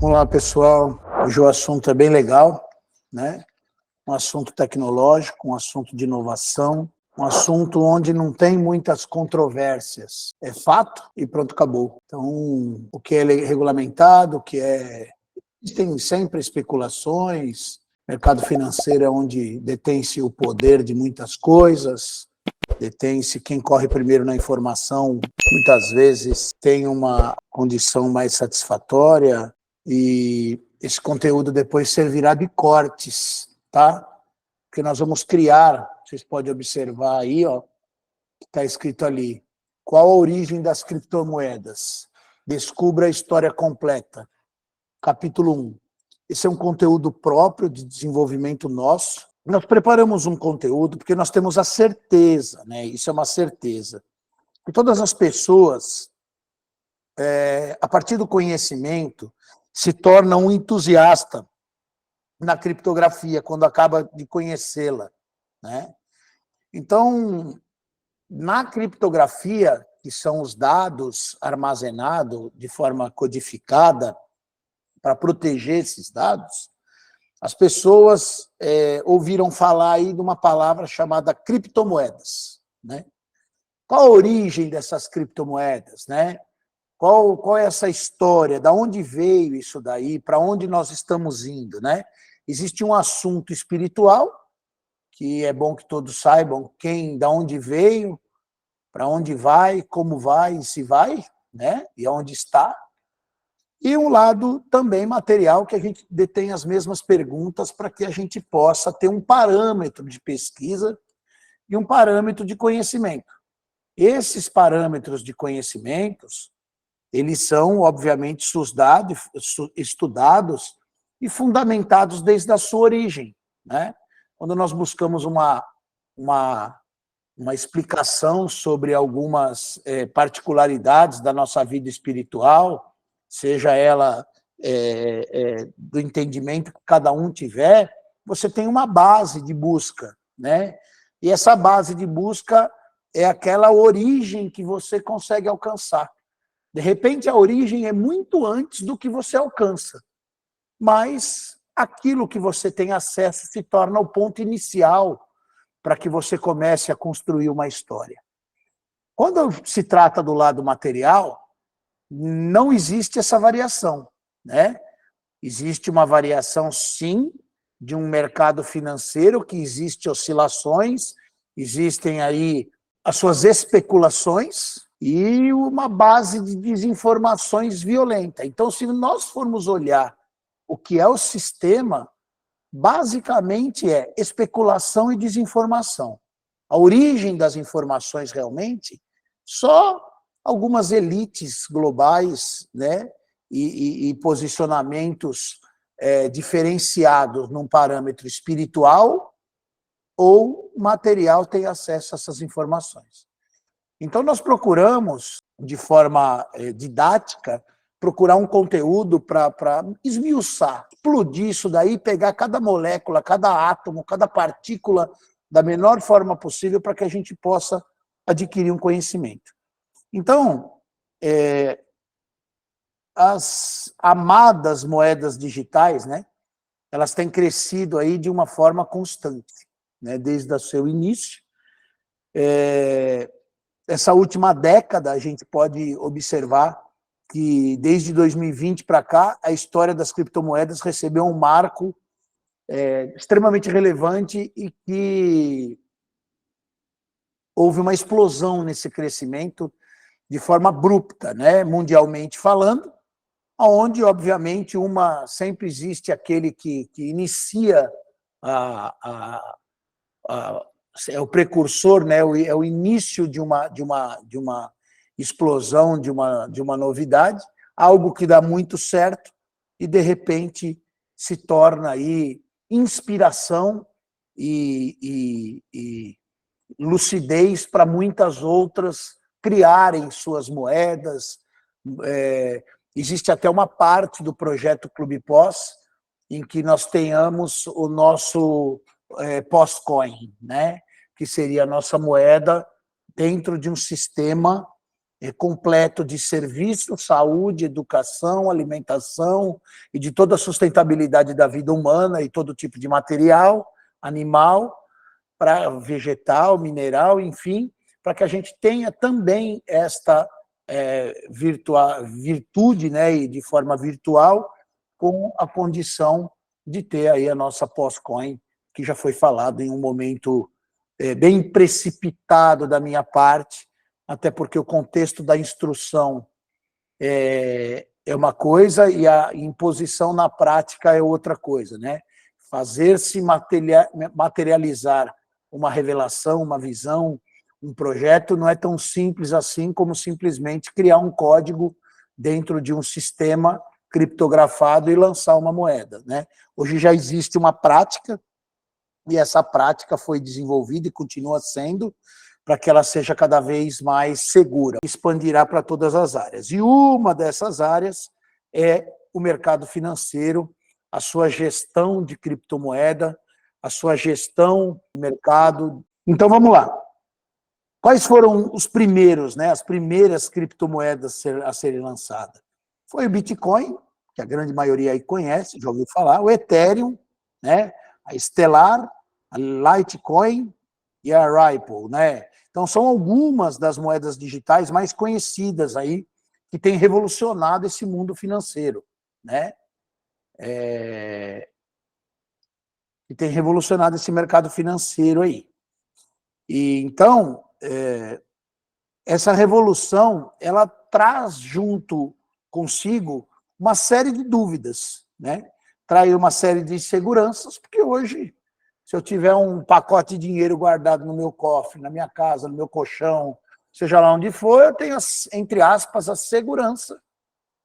Olá, pessoal. Hoje o assunto é bem legal, né? Um assunto tecnológico, um assunto de inovação, um assunto onde não tem muitas controvérsias. É fato e pronto, acabou. Então, o que é regulamentado, o que é... Tem sempre especulações, mercado financeiro é onde detém-se o poder de muitas coisas, detém-se quem corre primeiro na informação, muitas vezes tem uma condição mais satisfatória, e esse conteúdo depois servirá de cortes, tá? Porque nós vamos criar, vocês podem observar aí, ó, que está escrito ali, qual a origem das criptomoedas? Descubra a história completa. Capítulo 1. Esse é um conteúdo próprio de desenvolvimento nosso. Nós preparamos um conteúdo porque nós temos a certeza, né? Isso é uma certeza, que todas as pessoas, a partir do conhecimento, se torna um entusiasta na criptografia, quando acaba de conhecê-la, né? Então, na criptografia, que são os dados armazenados de forma codificada para proteger esses dados, as pessoas ouviram falar aí de uma palavra chamada criptomoedas, né? Qual a origem dessas criptomoedas, né? Qual é essa história? Da onde veio isso daí? Para onde nós estamos indo, né? Existe um assunto espiritual, que é bom que todos saibam da onde veio, para onde vai, como vai e se vai, né? E aonde está. E um lado também material, que a gente detém as mesmas perguntas para que a gente possa ter um parâmetro de pesquisa e um parâmetro de conhecimento. Esses parâmetros de conhecimentos, eles são, obviamente, estudados e fundamentados desde a sua origem, né? Quando nós buscamos uma explicação sobre algumas particularidades da nossa vida espiritual, seja ela do entendimento que cada um tiver, você tem uma base de busca, né? E essa base de busca é aquela origem que você consegue alcançar. De repente, a origem é muito antes do que você alcança, mas aquilo que você tem acesso se torna o ponto inicial para que você comece a construir uma história. Quando se trata do lado material, não existe essa variação, né? Existe uma variação, sim, de um mercado financeiro, que existe oscilações, existem aí as suas especulações e uma base de desinformações violenta. Então, se nós formos olhar o que é o sistema, basicamente é especulação e desinformação. A origem das informações, realmente, só algumas elites globais, né, e posicionamentos diferenciados num parâmetro espiritual ou material têm acesso a essas informações. Então, nós procuramos, de forma didática, procurar um conteúdo para esmiuçar, explodir isso daí, pegar cada molécula, cada átomo, cada partícula da menor forma possível para que a gente possa adquirir um conhecimento. Então, as amadas moedas digitais, né, elas têm crescido aí de uma forma constante, né, desde o seu início. Essa última década, a gente pode observar que, desde 2020 para cá, a história das criptomoedas recebeu um marco extremamente relevante e que houve uma explosão nesse crescimento de forma abrupta, né, mundialmente falando, onde, obviamente, sempre existe aquele que inicia é o precursor, né, é o início de uma explosão, de uma novidade, algo que dá muito certo e, de repente, se torna aí inspiração e lucidez para muitas outras criarem suas moedas. Existe até uma parte do projeto Clube Pós em que nós tenhamos o nosso Pós-Coin, né? Que seria a nossa moeda dentro de um sistema completo de serviço, saúde, educação, alimentação e de toda a sustentabilidade da vida humana e todo tipo de material, animal, para vegetal, mineral, enfim, para que a gente tenha também esta virtude, né, e de forma virtual, com a condição de ter aí a nossa pós-coin, que já foi falado em um momento bem precipitado da minha parte, até porque o contexto da instrução é uma coisa e a imposição na prática é outra coisa, né? Fazer-se materializar uma revelação, uma visão, um projeto não é tão simples assim como simplesmente criar um código dentro de um sistema criptografado e lançar uma moeda, né? Hoje já existe uma prática e essa prática foi desenvolvida e continua sendo para que ela seja cada vez mais segura, expandirá para todas as áreas. E uma dessas áreas é o mercado financeiro, a sua gestão de criptomoeda, a sua gestão de mercado. Então, vamos lá. Quais foram os primeiros, né, as primeiras criptomoedas a serem lançadas? Foi o Bitcoin, que a grande maioria aí conhece, já ouviu falar, o Ethereum, né, a Stellar, a Litecoin e a Ripple, né? Então, são algumas das moedas digitais mais conhecidas aí, que têm revolucionado esse mundo financeiro, né? Que tem revolucionado esse mercado financeiro aí. E, então, essa revolução, ela traz junto consigo uma série de dúvidas, né? Traz uma série de inseguranças, porque hoje, se eu tiver um pacote de dinheiro guardado no meu cofre, na minha casa, no meu colchão, seja lá onde for, eu tenho, entre aspas, a segurança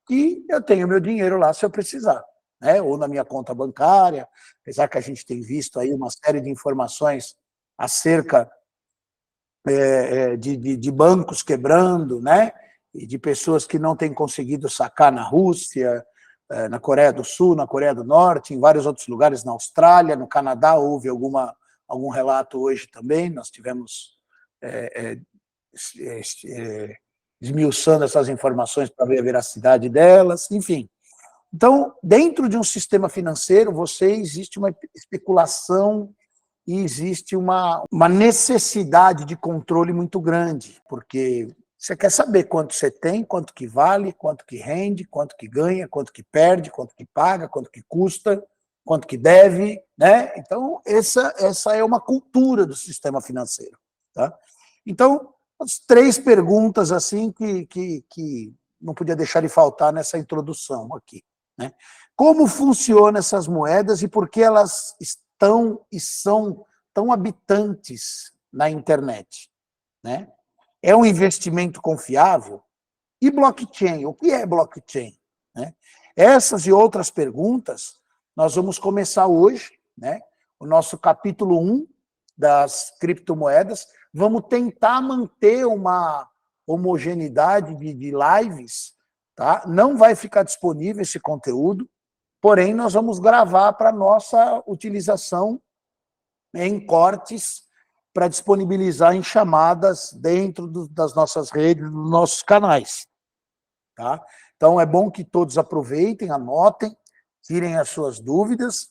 que eu tenho meu dinheiro lá se eu precisar, né? Ou na minha conta bancária, apesar que a gente tem visto aí uma série de informações acerca de bancos quebrando, né? E de pessoas que não têm conseguido sacar na Rússia, na Coreia do Sul, na Coreia do Norte, em vários outros lugares, na Austrália, no Canadá, houve algum relato hoje também, nós tivemos esmiuçando essas informações para ver a veracidade delas, enfim. Então, dentro de um sistema financeiro, existe uma especulação e existe uma necessidade de controle muito grande, porque você quer saber quanto você tem, quanto que vale, quanto que rende, quanto que ganha, quanto que perde, quanto que paga, quanto que custa, quanto que deve, né? Então, essa é uma cultura do sistema financeiro, tá? Então, as 3 perguntas assim que não podia deixar de faltar nessa introdução aqui, né? Como funcionam essas moedas e por que elas estão e são tão habitantes na internet, né? É um investimento confiável? E blockchain? O que é blockchain? Né? Essas e outras perguntas nós vamos começar hoje, né? O nosso capítulo 1 das criptomoedas. Vamos tentar manter uma homogeneidade de lives, tá? Não vai ficar disponível esse conteúdo, porém nós vamos gravar para nossa utilização em cortes para disponibilizar em chamadas dentro das nossas redes, dos nossos canais. Tá? Então, é bom que todos aproveitem, anotem, tirem as suas dúvidas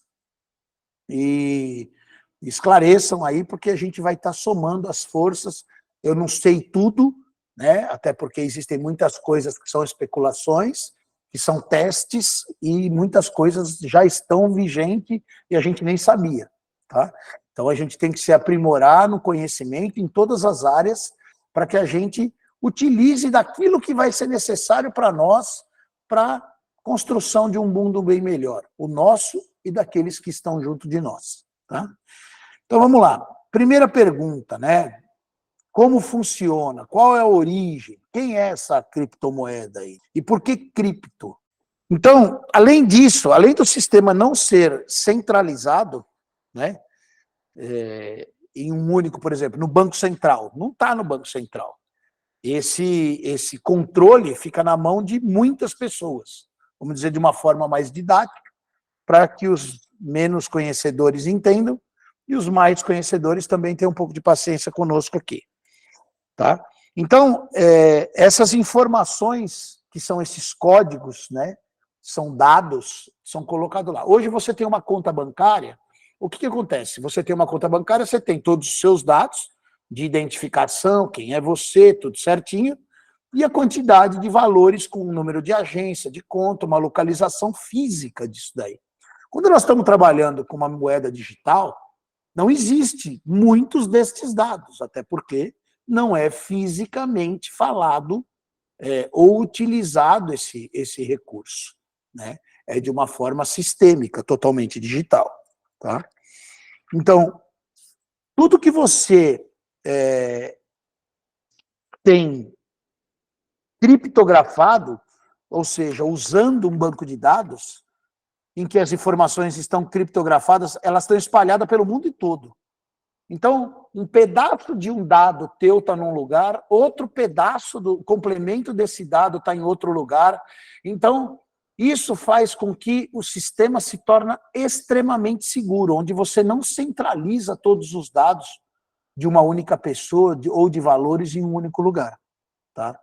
e esclareçam aí, porque a gente vai estar somando as forças. Eu não sei tudo, né? Até porque existem muitas coisas que são especulações, que são testes, e muitas coisas já estão vigentes e a gente nem sabia. Tá? Então, a gente tem que se aprimorar no conhecimento em todas as áreas para que a gente utilize daquilo que vai ser necessário para nós, para a construção de um mundo bem melhor, o nosso e daqueles que estão junto de nós. Tá? Então, vamos lá. Primeira pergunta, né? Como funciona? Qual é a origem? Quem é essa criptomoeda aí? E por que cripto? Então, além disso, além do sistema não ser centralizado, né? Em um único, por exemplo, no Banco Central. Não está no Banco Central. Esse controle fica na mão de muitas pessoas, vamos dizer de uma forma mais didática, para que os menos conhecedores entendam e os mais conhecedores também tenham um pouco de paciência conosco aqui. Tá? Então, essas informações, que são esses códigos, né, são dados, são colocados lá. Hoje você tem uma conta bancária, o que acontece? Você tem uma conta bancária, você tem todos os seus dados de identificação, quem é você, tudo certinho, e a quantidade de valores com o número de agência, de conta, uma localização física disso daí. Quando nós estamos trabalhando com uma moeda digital, não existe muitos destes dados, até porque não é fisicamente falado ou utilizado esse recurso, né? É de uma forma sistêmica, totalmente digital. Tá? Então, tudo que você tem criptografado, ou seja, usando um banco de dados, em que as informações estão criptografadas, elas estão espalhadas pelo mundo todo. Então, um pedaço de um dado teu está num lugar, outro pedaço do complemento desse dado está em outro lugar. Então, isso faz com que o sistema se torne extremamente seguro, onde você não centraliza todos os dados de uma única pessoa ou de valores em um único lugar. Tá?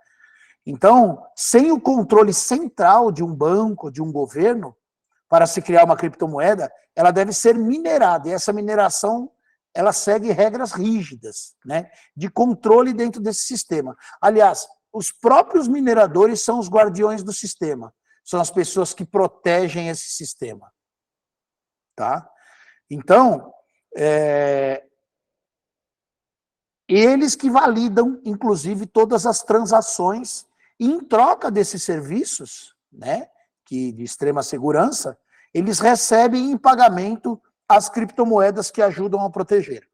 Então, sem o controle central de um banco, de um governo, para se criar uma criptomoeda, ela deve ser minerada, e essa mineração ela segue regras rígidas, né, de controle dentro desse sistema. Aliás, os próprios mineradores são os guardiões do sistema, são as pessoas que protegem esse sistema. Tá? Então, eles que validam, inclusive, todas as transações, e em troca desses serviços, né, que de extrema segurança, eles recebem em pagamento as criptomoedas que ajudam a proteger.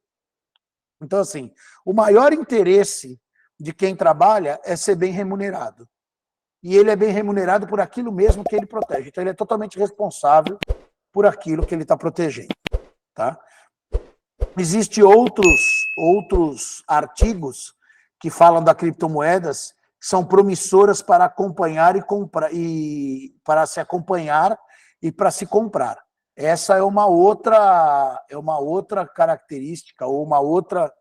Então, assim, o maior interesse de quem trabalha é ser bem remunerado. E ele é bem remunerado por aquilo mesmo que ele protege. Então, ele é totalmente responsável por aquilo que ele está protegendo. Tá? Existem outros artigos que falam da criptomoedas, que são promissoras para acompanhar e comprar, e para se acompanhar e para se comprar. Essa é uma outra característica ou uma outra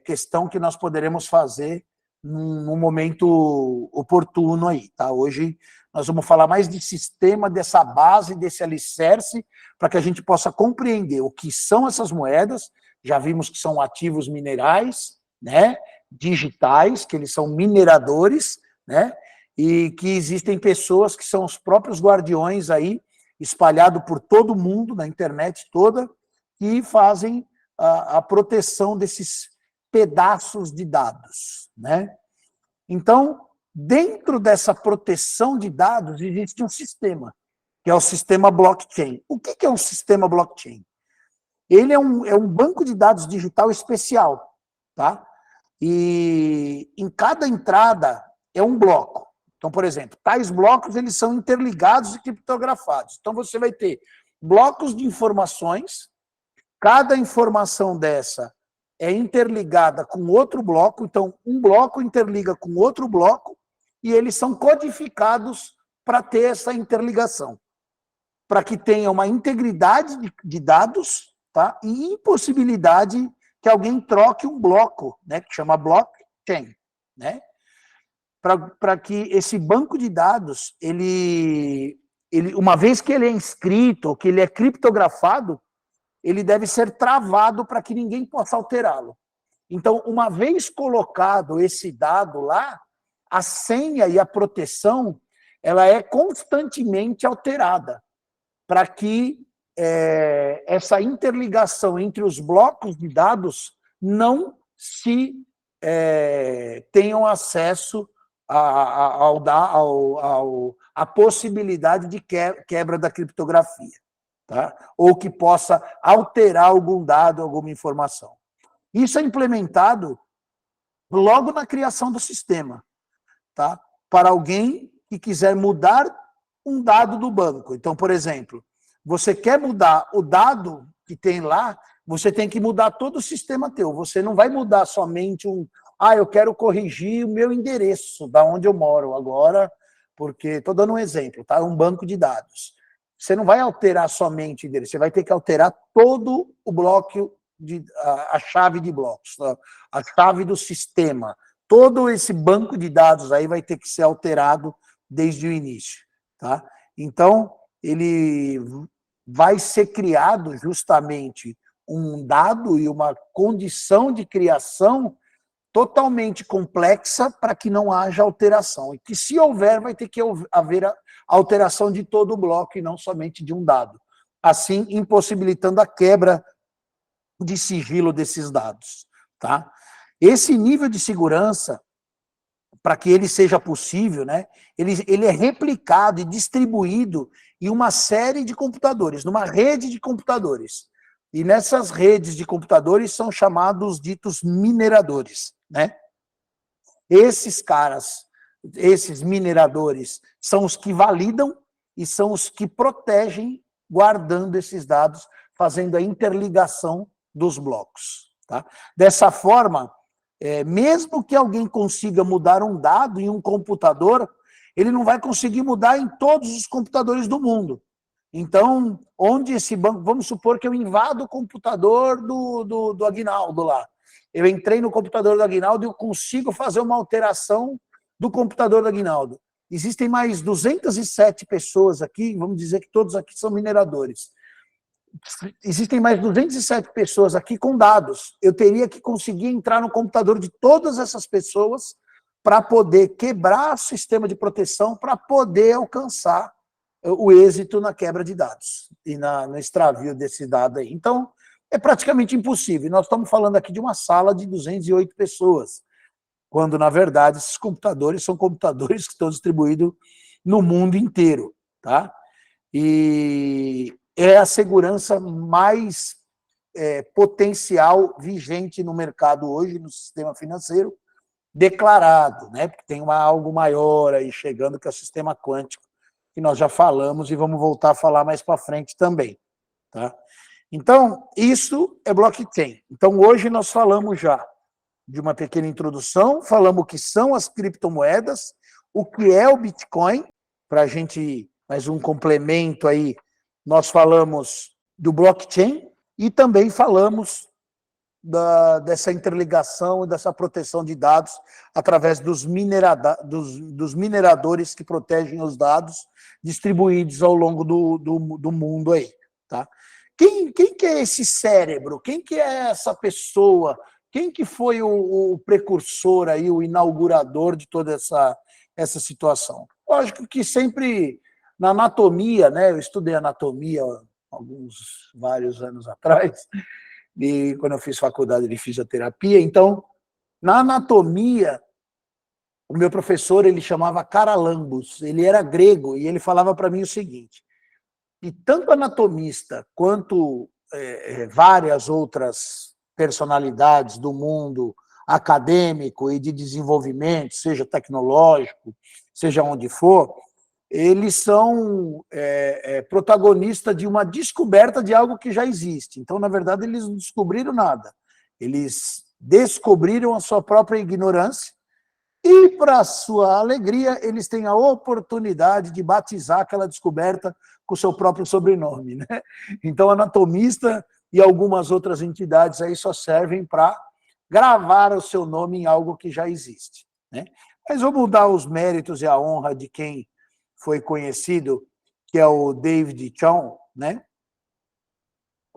questão que nós poderemos fazer num momento oportuno aí, tá? Hoje nós vamos falar mais de sistema, dessa base, desse alicerce, para que a gente possa compreender o que são essas moedas. Já vimos que são ativos minerais, né, digitais, que eles são mineradores, né, e que existem pessoas que são os próprios guardiões aí, espalhado por todo mundo, na internet toda, que fazem a proteção desses pedaços de dados, né? Então, dentro dessa proteção de dados, existe um sistema, que é o sistema blockchain. O que é um sistema blockchain? Ele é um banco de dados digital especial, tá? E em cada entrada é um bloco. Então, por exemplo, tais blocos eles são interligados e criptografados. Então, você vai ter blocos de informações, cada informação dessa é interligada com outro bloco, então um bloco interliga com outro bloco, e eles são codificados para ter essa interligação, para que tenha uma integridade de dados, tá? E impossibilidade que alguém troque um bloco, né, que chama blockchain, né? Para que esse banco de dados, ele, uma vez que ele é inscrito, ou que ele é criptografado, ele deve ser travado para que ninguém possa alterá-lo. Então, uma vez colocado esse dado lá, a senha e a proteção, ela é constantemente alterada, para que essa interligação entre os blocos de dados não se tenham acesso à possibilidade de quebra da criptografia, tá? Ou que possa alterar algum dado, alguma informação. Isso é implementado logo na criação do sistema, tá? Para alguém que quiser mudar um dado do banco. Então, por exemplo, você quer mudar o dado que tem lá, você tem que mudar todo o sistema teu. Você não vai mudar somente eu quero corrigir o meu endereço, da onde eu moro agora, porque, estou dando um exemplo, tá? Um banco de dados. Você não vai alterar somente o endereço, você vai ter que alterar todo o bloco, a chave de blocos, a chave do sistema, todo esse banco de dados aí vai ter que ser alterado desde o início, tá? Então, ele vai ser criado justamente um dado e uma condição de criação totalmente complexa para que não haja alteração. E que, se houver, vai ter que haver a alteração de todo o bloco e não somente de um dado. Assim, impossibilitando a quebra de sigilo desses dados. Tá? Esse nível de segurança, para que ele seja possível, né, ele é replicado e distribuído em uma série de computadores, numa rede de computadores. E nessas redes de computadores são chamados ditos mineradores, né? Esses caras, esses mineradores, são os que validam e são os que protegem, guardando esses dados, fazendo a interligação dos blocos. Tá? Dessa forma, mesmo que alguém consiga mudar um dado em um computador, ele não vai conseguir mudar em todos os computadores do mundo. Então, onde esse banco... Vamos supor que eu invado o computador do Aguinaldo lá. Eu entrei no computador do Aguinaldo e eu consigo fazer uma alteração do computador do Aguinaldo. Existem mais 207 pessoas aqui, vamos dizer que todos aqui são mineradores. Existem mais 207 pessoas aqui com dados. Eu teria que conseguir entrar no computador de todas essas pessoas para poder quebrar o sistema de proteção, para poder alcançar o êxito na quebra de dados e no extravio desse dado aí. Então, é praticamente impossível. Nós estamos falando aqui de uma sala de 208 pessoas, quando, na verdade, esses computadores são computadores que estão distribuídos no mundo inteiro. Tá? E é a segurança mais potencial vigente no mercado hoje, no sistema financeiro, declarado, né? Porque tem algo maior aí chegando, que é o sistema quântico, que nós já falamos e vamos voltar a falar mais para frente também. Tá? Então, isso é blockchain. Então, hoje nós falamos já de uma pequena introdução, falamos o que são as criptomoedas, o que é o Bitcoin, para a gente, mais um complemento aí, nós falamos do blockchain e também falamos dessa interligação e dessa proteção de dados através dos mineradores que protegem os dados distribuídos ao longo do mundo aí. Tá? Quem que é esse cérebro? Quem que é essa pessoa? Quem que foi o precursor aí, o inaugurador de toda essa situação? Lógico que sempre na anatomia, né? Eu estudei anatomia vários anos atrás, e quando eu fiz faculdade de fisioterapia. Então, na anatomia, o meu professor, ele chamava Caralambos, ele era grego, e ele falava para mim o seguinte: e tanto anatomista quanto várias outras personalidades do mundo acadêmico e de desenvolvimento, seja tecnológico, seja onde for, eles são protagonistas de uma descoberta de algo que já existe. Então, na verdade, eles não descobriram nada. Eles descobriram a sua própria ignorância e, para sua alegria, eles têm a oportunidade de batizar aquela descoberta com o seu próprio sobrenome. Né? Então, anatomista e algumas outras entidades aí só servem para gravar o seu nome em algo que já existe. Né? Mas vamos dar os méritos e a honra de quem foi conhecido, que é o David Chaum, né?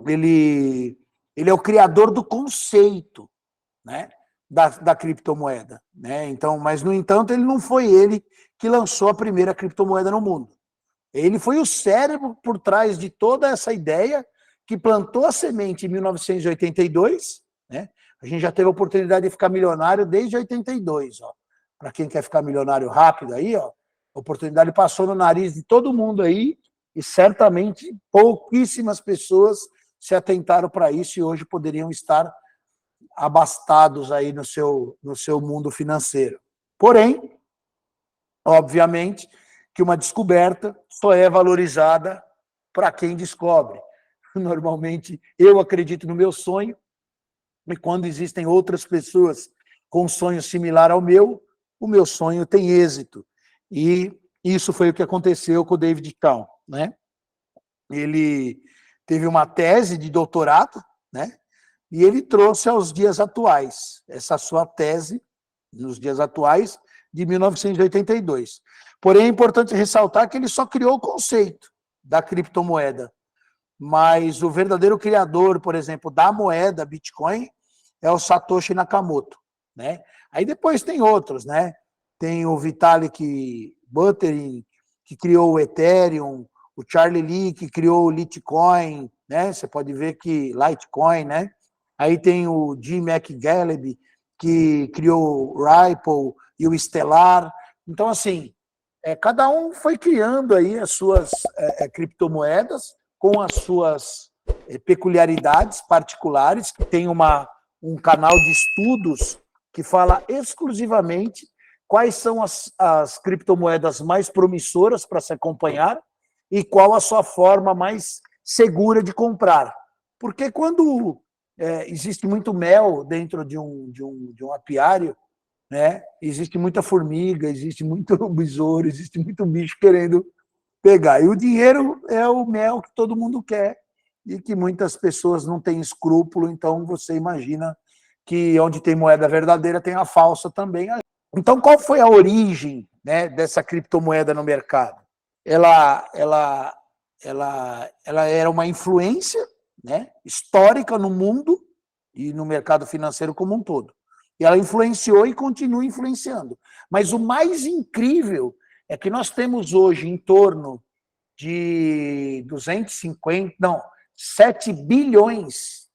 Ele é o criador do conceito, né? da criptomoeda, né? Então, mas, no entanto, ele não foi ele que lançou a primeira criptomoeda no mundo. Ele foi o cérebro por trás de toda essa ideia, que plantou a semente em 1982, né? A gente já teve a oportunidade de ficar milionário desde 82, ó. Para quem quer ficar milionário rápido aí, ó, a oportunidade passou no nariz de todo mundo aí, e certamente pouquíssimas pessoas se atentaram para isso e hoje poderiam estar abastados aí no seu mundo financeiro. Porém, obviamente, que uma descoberta só é valorizada para quem descobre. Normalmente, eu acredito no meu sonho, e quando existem outras pessoas com um sonho similar ao meu, o meu sonho tem êxito. E isso foi o que aconteceu com o David Chaum, né? Ele teve uma tese de doutorado, né? E ele trouxe aos dias atuais essa sua tese nos dias atuais, de 1982. Porém, é importante ressaltar que ele só criou o conceito da criptomoeda, mas o verdadeiro criador, por exemplo, da moeda Bitcoin é o Satoshi Nakamoto, né? Aí depois tem outros, né? Tem o Vitalik Buterin, que criou o Ethereum, o Charlie Lee, que criou o Litecoin, né? Você pode ver que Litecoin, né? Aí tem o Jim McGillivray, que criou o Ripple e o Stellar. Então, assim, cada um foi criando aí as suas criptomoedas com as suas peculiaridades particulares, que tem um canal de estudos que fala exclusivamente quais são as criptomoedas mais promissoras para se acompanhar e qual a sua forma mais segura de comprar. Porque quando existe muito mel dentro de um apiário, né? Existe muita formiga, existe muito besouro, existe muito bicho querendo pegar. E o dinheiro é o mel que todo mundo quer e que muitas pessoas não têm escrúpulo, então você imagina que onde tem moeda verdadeira tem a falsa também. Então, qual foi a origem, né, dessa criptomoeda no mercado? Ela era uma influência, né, histórica no mundo e no mercado financeiro como um todo. E ela influenciou e continua influenciando. Mas o mais incrível é que nós temos hoje em torno de 7 bilhões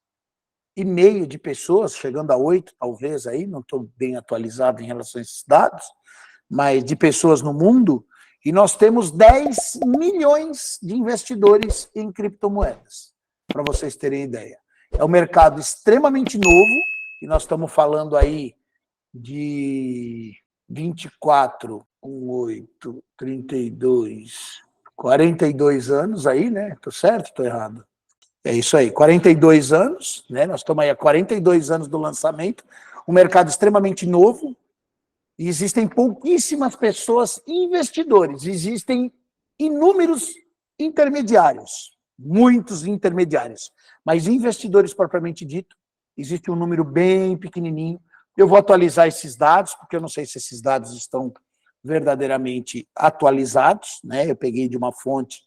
e meio de pessoas, chegando a 8, talvez, aí, não estou bem atualizado em relação a esses dados, mas de pessoas no mundo, e nós temos 10 milhões de investidores em criptomoedas, para vocês terem ideia. É um mercado extremamente novo, e nós estamos falando aí de 24, 8, 32, 42 anos aí, né? Estou certo ou estou errado? É isso aí, 42 anos, né? Nós estamos aí há 42 anos do lançamento, um mercado extremamente novo, e existem pouquíssimas pessoas investidores, existem inúmeros intermediários, muitos intermediários, mas investidores propriamente dito, existe um número bem pequenininho. Eu vou atualizar esses dados, porque eu não sei se esses dados estão verdadeiramente atualizados, né? Eu peguei de uma fonte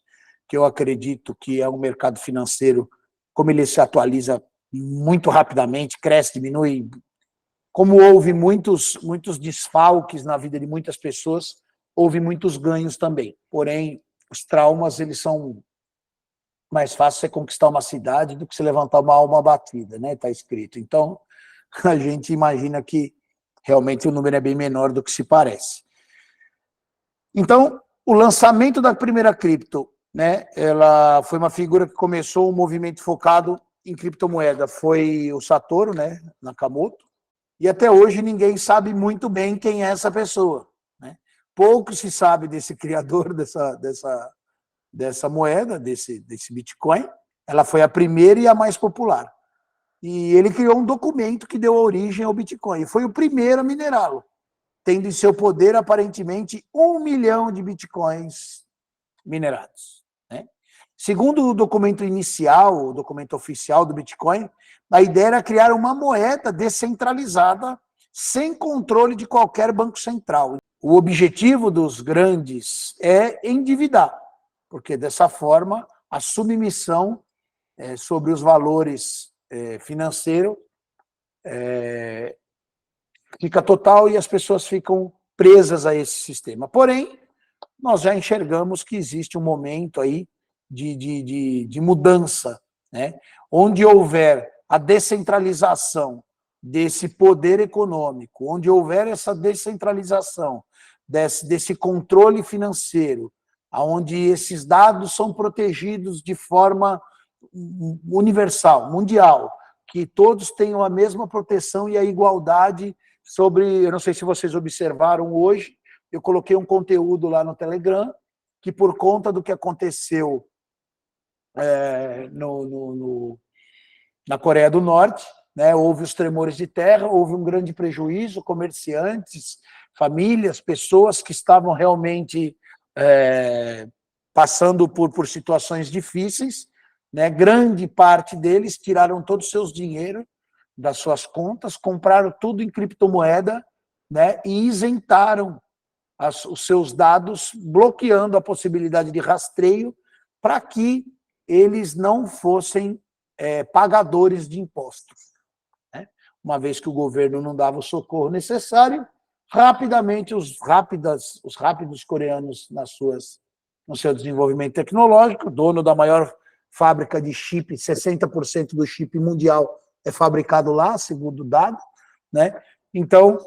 que eu acredito que é um mercado financeiro, como ele se atualiza muito rapidamente, cresce, diminui. Como houve muitos desfalques na vida de muitas pessoas, houve muitos ganhos também. Porém, os traumas, eles são mais fáceis você conquistar uma cidade do que se levantar uma alma abatida, né? Está escrito. Então, a gente imagina que realmente o número é bem menor do que se parece. Então, o lançamento da primeira cripto, né? Ela foi uma figura que começou um movimento focado em criptomoeda. Foi o Satoru, né? Nakamoto. E até hoje ninguém sabe muito bem quem é essa pessoa, né? Pouco se sabe desse criador dessa moeda, desse Bitcoin. Ela foi a primeira e a mais popular. E ele criou um documento que deu origem ao Bitcoin. E foi o primeiro a minerá-lo, tendo em seu poder, aparentemente, 1 milhão de Bitcoins minerados, né? Segundo o documento inicial, o documento oficial do Bitcoin, a ideia era criar uma moeda descentralizada, sem controle de qualquer banco central. O objetivo dos grandes é endividar, porque dessa forma a submissão sobre os valores financeiros fica total e as pessoas ficam presas a esse sistema. Porém, nós já enxergamos que existe um momento aí de mudança, né? Onde houver a descentralização desse poder econômico, onde houver essa descentralização desse controle financeiro, onde esses dados são protegidos de forma universal, mundial, que todos tenham a mesma proteção e a igualdade sobre, eu não sei se vocês observaram hoje, eu coloquei um conteúdo lá no Telegram, que por conta do que aconteceu na Coreia do Norte, né, houve os tremores de terra, houve um grande prejuízo, comerciantes, famílias, pessoas que estavam realmente passando por situações difíceis, né, grande parte deles tiraram todos os seus dinheiros das suas contas, compraram tudo em criptomoeda, né, e isentaram os seus dados, bloqueando a possibilidade de rastreio para que eles não fossem pagadores de impostos, né? Uma vez que o governo não dava o socorro necessário, rapidamente os rápidos coreanos no seu desenvolvimento tecnológico, dono da maior fábrica de chip, 60% do chip mundial é fabricado lá, segundo o dado, né? Então,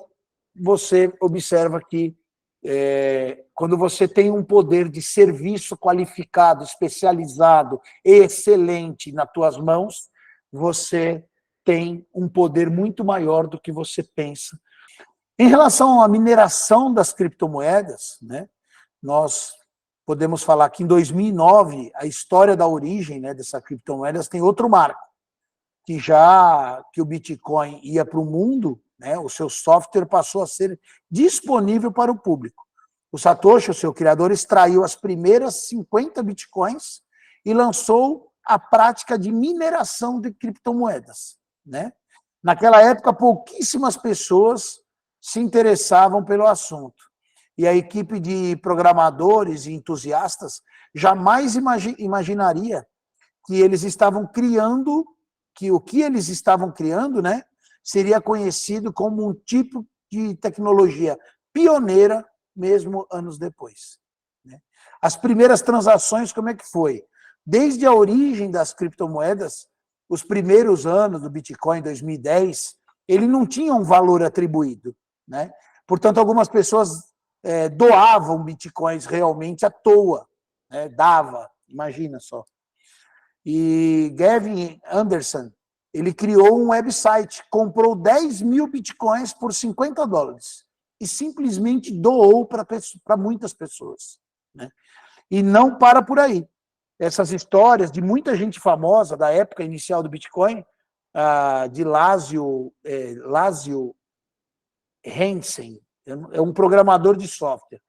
você observa que quando você tem um poder de serviço qualificado, especializado e excelente nas tuas mãos, você tem um poder muito maior do que você pensa. Em relação à mineração das criptomoedas, né, nós podemos falar que em 2009, a história da origem, né, dessas criptomoedas tem outro marco, que já que o Bitcoin ia para o mundo, né, o seu software passou a ser disponível para o público. O Satoshi, o seu criador, extraiu as primeiras 50 Bitcoins e lançou a prática de mineração de criptomoedas, né? Naquela época, pouquíssimas pessoas se interessavam pelo assunto. E a equipe de programadores e entusiastas jamais imaginaria que eles estavam criando, que o que eles estavam criando, né, seria conhecido como um tipo de tecnologia pioneira, mesmo anos depois, né? As primeiras transações, como é que foi? Desde a origem das criptomoedas, os primeiros anos do Bitcoin, 2010, ele não tinha um valor atribuído, né? Portanto, algumas pessoas doavam Bitcoins realmente à toa, né? Dava, imagina só. E Gavin Anderson, ele criou um website, comprou 10 mil Bitcoins por $50 e simplesmente doou para muitas pessoas, né? E não para por aí. Essas histórias de muita gente famosa da época inicial do Bitcoin, de Laszlo Hansen, é um programador de software.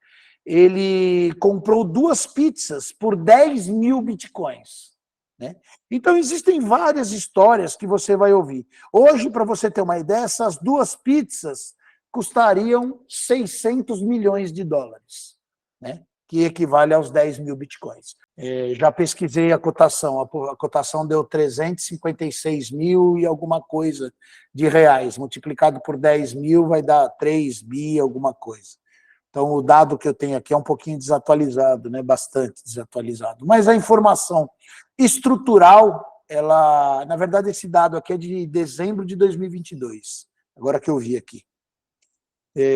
Ele comprou 2 pizzas por 10 mil Bitcoins, né? Então, existem várias histórias que você vai ouvir. Hoje, para você ter uma ideia, essas 2 pizzas custariam $600 milhões, né? Que equivale aos 10 mil Bitcoins. Já pesquisei a cotação deu 356 mil e alguma coisa de reais, multiplicado por 10 mil vai dar 3 bi alguma coisa. Então, o dado que eu tenho aqui é um pouquinho desatualizado, né? Bastante desatualizado. Mas a informação estrutural, ela, na verdade, esse dado aqui é de dezembro de 2022, agora que eu vi aqui.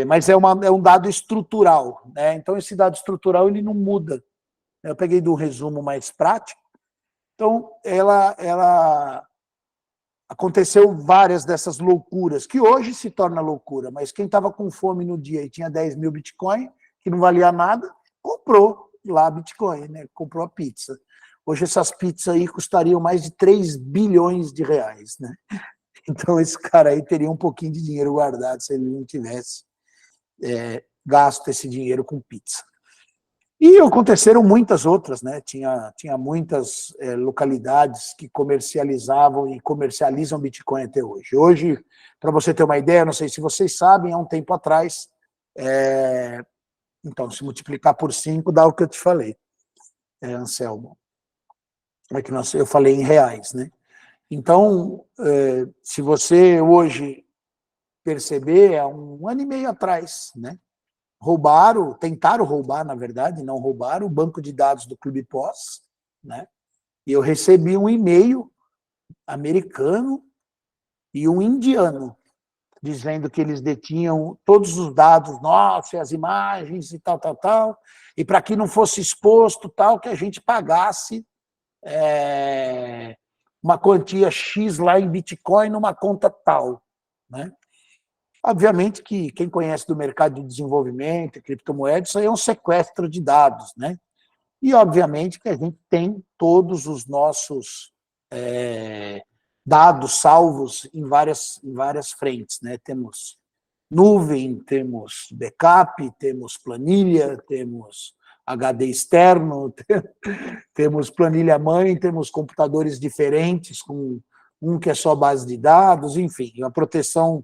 Mas é um dado estrutural, né? Então, esse dado estrutural ele não muda. Eu peguei do resumo mais prático. Então, aconteceu várias dessas loucuras, que hoje se torna loucura, mas quem estava com fome no dia e tinha 10 mil Bitcoin, que não valia nada, comprou lá Bitcoin, né? Comprou a pizza. Hoje essas pizzas aí custariam mais de 3 bilhões de reais, né? Então esse cara aí teria um pouquinho de dinheiro guardado se ele não tivesse gasto esse dinheiro com pizza. E aconteceram muitas outras, né? Tinha muitas localidades que comercializavam e comercializam Bitcoin até hoje. Hoje, para você ter uma ideia, não sei se vocês sabem, há um tempo atrás, então, se multiplicar por 5, dá o que eu te falei, Anselmo. É que eu falei em reais, né? Então, se você hoje perceber, há 1 ano e meio atrás, né? Tentaram roubar, na verdade, não roubaram, o banco de dados do Clube POS, né? E eu recebi um e-mail americano e um indiano, dizendo que eles detinham todos os dados nossos, as imagens e tal, e para que não fosse exposto, tal, que a gente pagasse uma quantia X lá em Bitcoin numa conta tal, né? Obviamente que quem conhece do mercado de desenvolvimento, criptomoedas, isso aí é um sequestro de dados, né? E, obviamente, que a gente tem todos os nossos dados salvos em várias frentes, né? Temos nuvem, temos backup, temos planilha, temos HD externo, temos planilha mãe, temos computadores diferentes, com um que é só base de dados, enfim, a proteção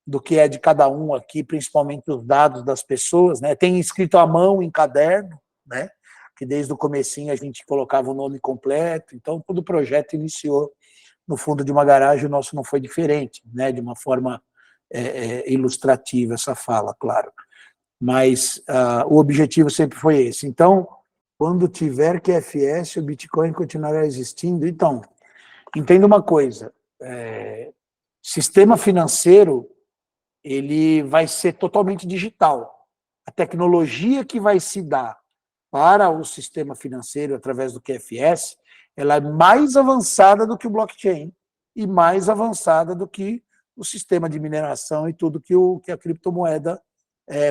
do que é de cada um aqui, principalmente os dados das pessoas, né? Tem escrito à mão em caderno, né? Que desde o comecinho a gente colocava o nome completo, então todo o projeto iniciou no fundo de uma garagem, o nosso não foi diferente, né? De uma forma ilustrativa essa fala, claro. Mas o objetivo sempre foi esse. Então, quando tiver QFS, o Bitcoin continuará existindo. Então, entenda uma coisa, sistema financeiro, ele vai ser totalmente digital. A tecnologia que vai se dar para o sistema financeiro através do QFS, ela é mais avançada do que o blockchain e mais avançada do que o sistema de mineração e tudo que a criptomoeda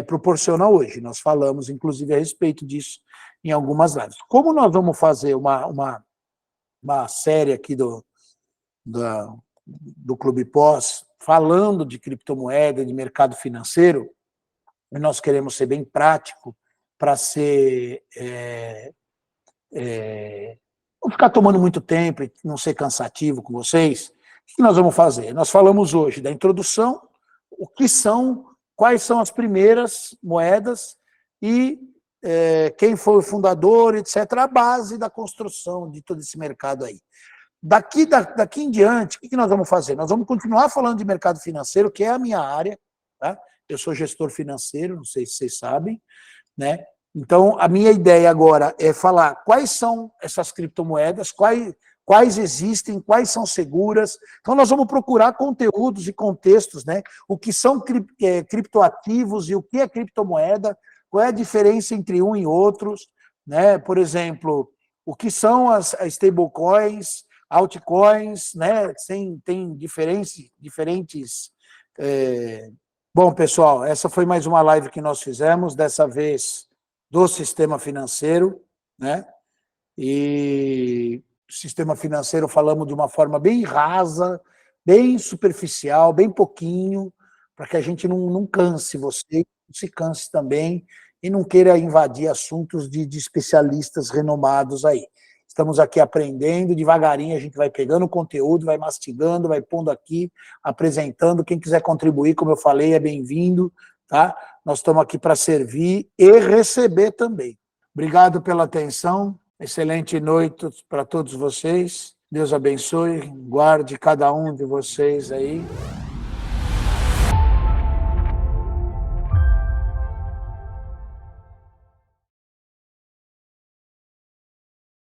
proporciona hoje. Nós falamos, inclusive, a respeito disso em algumas lives. Como nós vamos fazer uma série aqui do Clube Pós, falando de criptomoeda, de mercado financeiro, e nós queremos ser bem prático para ser... não ficar tomando muito tempo e não ser cansativo com vocês. O que nós vamos fazer? Nós falamos hoje da introdução, quais são as primeiras moedas e quem foi o fundador, etc., a base da construção de todo esse mercado aí. Daqui em diante, o que nós vamos fazer? Nós vamos continuar falando de mercado financeiro, que é a minha área, tá? Eu sou gestor financeiro, não sei se vocês sabem, né? Então, a minha ideia agora é falar quais são essas criptomoedas, quais existem, quais são seguras. Então, nós vamos procurar conteúdos e contextos, né? O que são criptoativos e o que é criptomoeda, qual é a diferença entre um e outros, né? Por exemplo, o que são as stablecoins, altcoins, né? Tem diferentes... Bom, pessoal, essa foi mais uma live que nós fizemos, dessa vez do sistema financeiro, né? E sistema financeiro falamos de uma forma bem rasa, bem superficial, bem pouquinho, para que a gente não canse você, não se canse também, e não queira invadir assuntos de especialistas renomados aí. Estamos aqui aprendendo, devagarinho a gente vai pegando o conteúdo, vai mastigando, vai pondo aqui, apresentando. Quem quiser contribuir, como eu falei, é bem-vindo, tá? Nós estamos aqui para servir e receber também. Obrigado pela atenção, excelente noite para todos vocês. Deus abençoe, guarde cada um de vocês aí.